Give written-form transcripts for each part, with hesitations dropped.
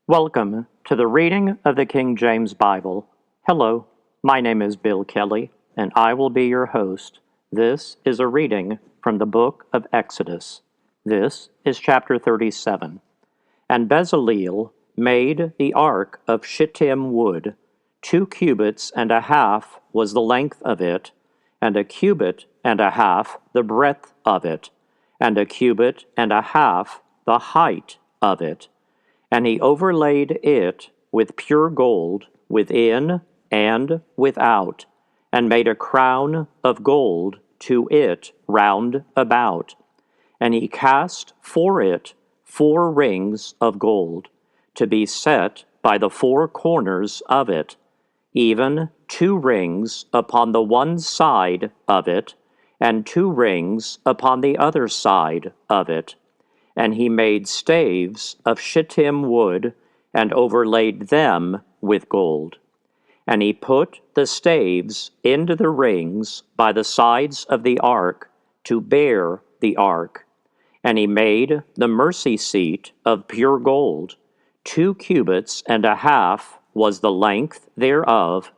Welcome to the reading of the King James Bible. Hello, my name is Bill Kelley, and I will be your host. This is a reading from the book of Exodus. This is chapter 37. And Bezaleel made the ark of shittim wood. 2 cubits and a half was the length of it, and a cubit and a half the breadth of it, and a cubit and a half the height of it. And he overlaid it with pure gold within and without, and made a crown of gold to it round about. And he cast for it 4 rings of gold, to be set by the 4 corners of it, even 2 rings upon the one side of it, and 2 rings upon the other side of it. And he made staves of shittim wood, and overlaid them with gold. And he put the staves into the rings by the sides of the ark, to bear the ark. And he made the mercy seat of pure gold. 2 cubits and a half was the length thereof,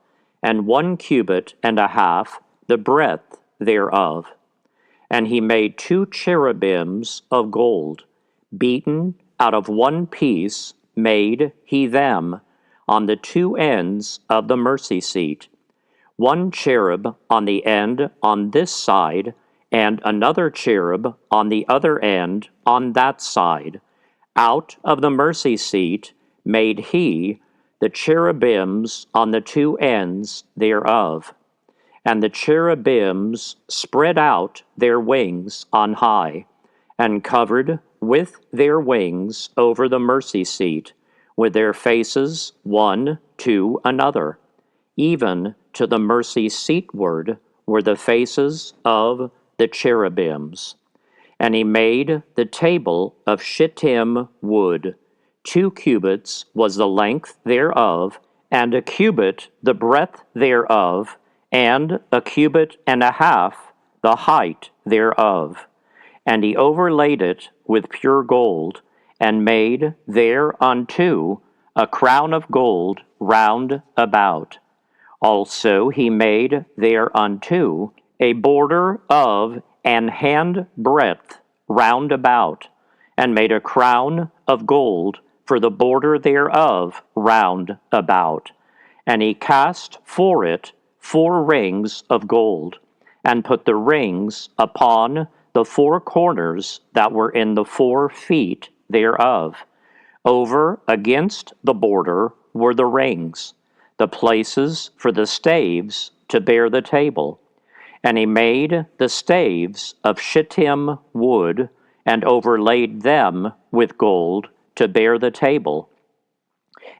and 1 cubit and a half the breadth thereof. And he made 2 cherubims of gold, beaten out of 1 piece made he them, on the 2 ends of the mercy seat, 1 cherub on the end on this side, and another cherub on the other end on that side. Out of the mercy seat made he the cherubims on the 2 ends thereof. And the cherubims spread out their wings on high, and covered with their wings over the mercy seat, with their faces one to another. Even to the mercy seatward were the faces of the cherubims. And he made the table of shittim wood. 2 cubits was the length thereof, and a cubit the breadth thereof, and a cubit and a half the height thereof. And he overlaid it with pure gold, and made thereunto a crown of gold round about. Also he made thereunto a border of an hand breadth round about, and made a crown of gold for the border thereof round about. And he cast for it 4 rings of gold, and put the rings upon the 4 corners that were in the 4 feet thereof. Over against the border were the rings, the places for the staves to bear the table. And he made the staves of shittim wood, and overlaid them with gold to bear the table.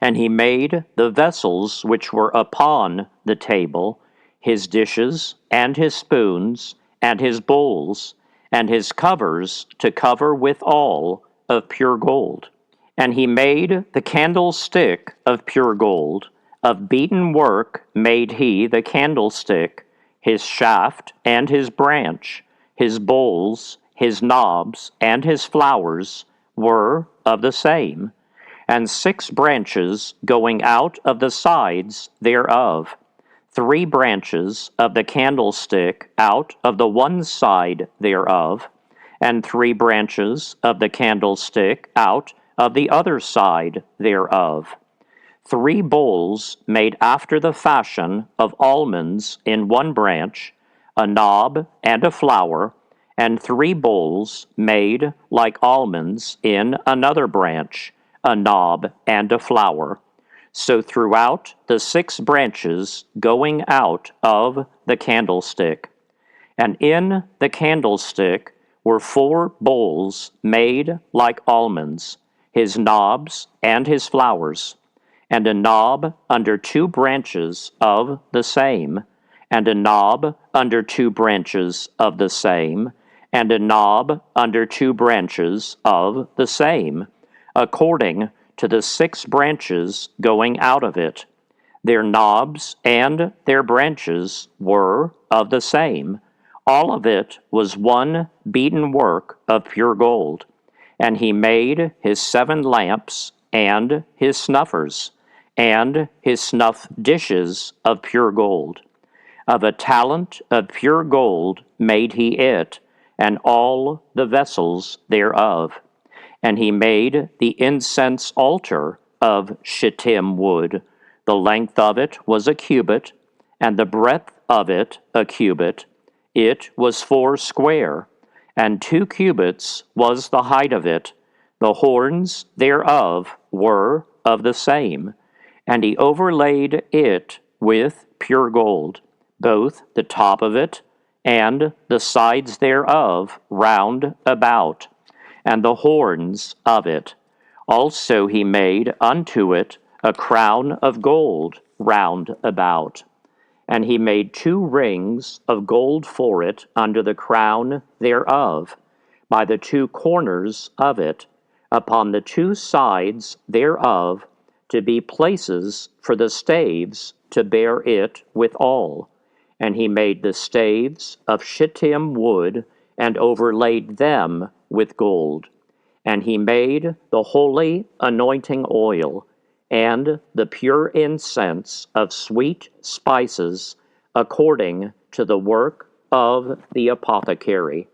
And he made the vessels which were upon the table, his dishes, and his spoons, and his bowls, and his covers to cover withal of pure gold. And he made the candlestick of pure gold. Of beaten work made he the candlestick, his shaft and his branch, his bowls, his knobs, and his flowers were of the same, and 6 branches going out of the sides thereof. 3 branches of the candlestick out of the one side thereof, and 3 branches of the candlestick out of the other side thereof. 3 bowls made after the fashion of almonds in one branch, a knob and a flower, and 3 bowls made like almonds in another branch, a knob and a flower. So throughout the 6 branches going out of the candlestick. And in the candlestick were 4 bowls made like almonds, his knobs and his flowers, and a knob under 2 branches of the same, and a knob under 2 branches of the same, and a knob under 2 branches of the same, according to the 6 branches going out of it. Their knobs and their branches were of the same. All of it was one beaten work of pure gold. And he made his 7 lamps and his snuffers, and his snuff dishes of pure gold. Of a talent of pure gold made he it, and all the vessels thereof. And he made the incense altar of shittim wood. The length of it was a cubit, and the breadth of it a cubit. It was 4 square, and 2 cubits was the height of it. The horns thereof were of the same. And he overlaid it with pure gold, both the top of it and the sides thereof round about, and the horns of it. Also he made unto it a crown of gold round about. And he made 2 rings of gold for it under the crown thereof, by the 2 corners of it, upon the 2 sides thereof, to be places for the staves to bear it withal. And he made the staves of shittim wood, and overlaid them with gold. And he made the holy anointing oil, and the pure incense of sweet spices, according to the work of the apothecary.